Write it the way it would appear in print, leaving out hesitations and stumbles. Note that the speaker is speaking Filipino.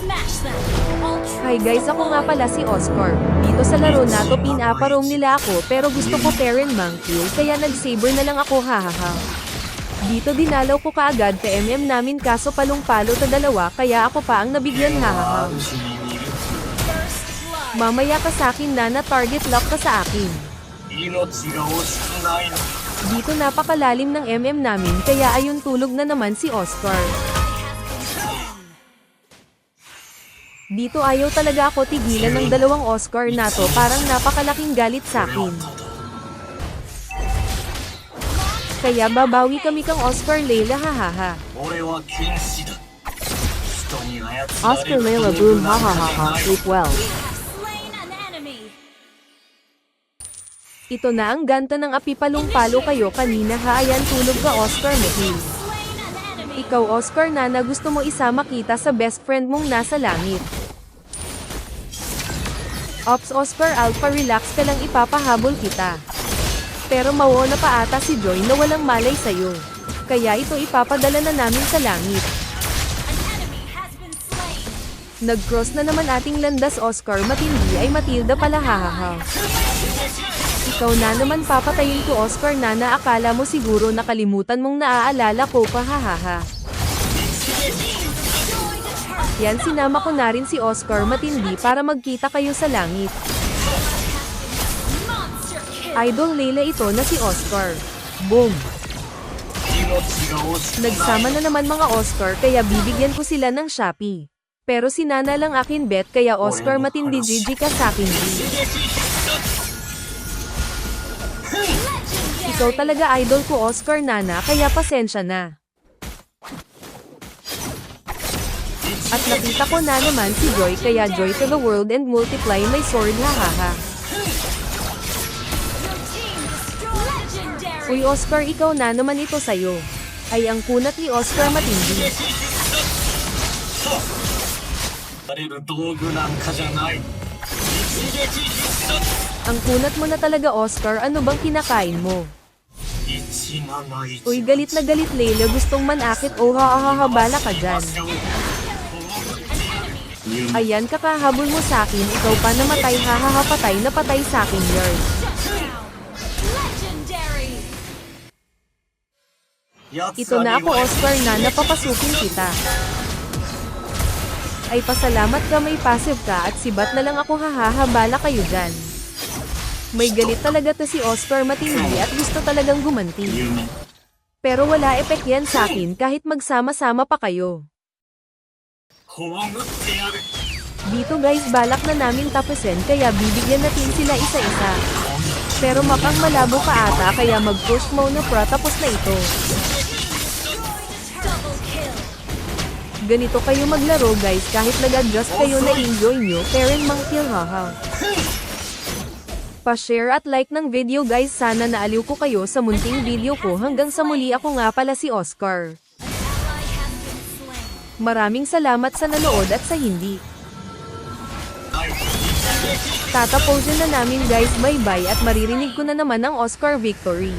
Hi guys, ako nga pala si Oscar. Dito sa laro na to pinaparome nila ako pero gusto ko Terran Monkey kaya nag-saber na lang ako hahaha. Dito dinalaw ko kaagad ka MM namin kaso palong-palo ta dalawa kaya ako pa ang nabigyan hahaha. Mamaya ka sa akin na target lock ka sa akin. Dito napakalalim ng MM namin kaya ayun tulog na naman si Oscar. Dito ayaw talaga ako tigilan ng dalawang Oscar na to parang napakalaking galit sa akin. Kaya babawi kami kang Oscar Layla hahaha. Oscar Layla boom ha ha ha ha, sleep well. Ito na ang ganta ng api palong-palo kayo kanina ha ayan tulog ka Oscar Mahil. Ikaw Oscar na gusto mo isama kita sa best friend mong nasa langit. Ops Oscar Alpha relax ka lang ipapahabol kita. Pero mawala pa ata si Joy na walang malay sa'yo. Kaya ito ipapadala na namin sa langit. Nag-cross na naman ating landas Oscar matindi ay Matilda pala hahaha. Ikaw na naman papatayin ko Oscar na akala mo siguro nakalimutan mong naaalala ko pa hahaha. Yan sinama ko na rin si Oscar matindi para magkita kayo sa langit. Idol Layla ito na si Oscar. Boom! Nagsama na naman mga Oscar kaya bibigyan ko sila ng Shopee. Pero sinana lang akin bet kaya Oscar matindi GG ka sa akin. Ikaw talaga idol ko Oscar nana kaya pasensya na. At nakita ko na naman si Joy kaya joy to the world and multiply my sword hahaha. Uy Oscar ikaw na naman ito sayo. Ay ang kunat ni Oscar matindi. Ang kunat mo na talaga Oscar ano bang kinakain mo? Uy galit na galit Layla gustong manakit o hahahabala ka dyan. Ayan kakahabol mo sa akin ikaw pa namatay hahahapatay na patay sa akin yard. Ito na ako Oscar na napapasukin kita. Ay pasalamat ka may passive ka at sibat na lang ako hahahabala kayo dyan. May galit talaga to si Oscar matindi at gusto talagang gumanti. Pero wala epek yan sa akin kahit magsama-sama pa kayo. Dito guys balak na namin tapusin kaya bibigyan natin sila isa-isa. Pero mapang malabo pa ata kaya mag-push muna pro tapos na ito. Ganito kayo maglaro guys kahit nag-adjust kayo na enjoy nyo Terran Monkey haha. Pa-share at like ng video guys sana naaliw ko kayo sa munting video ko hanggang sa muli ako nga pala si Oscar. Maraming salamat sa nanood at sa hindi. Tatapusin na namin guys bye bye at maririnig ko na naman ang Oscar victory.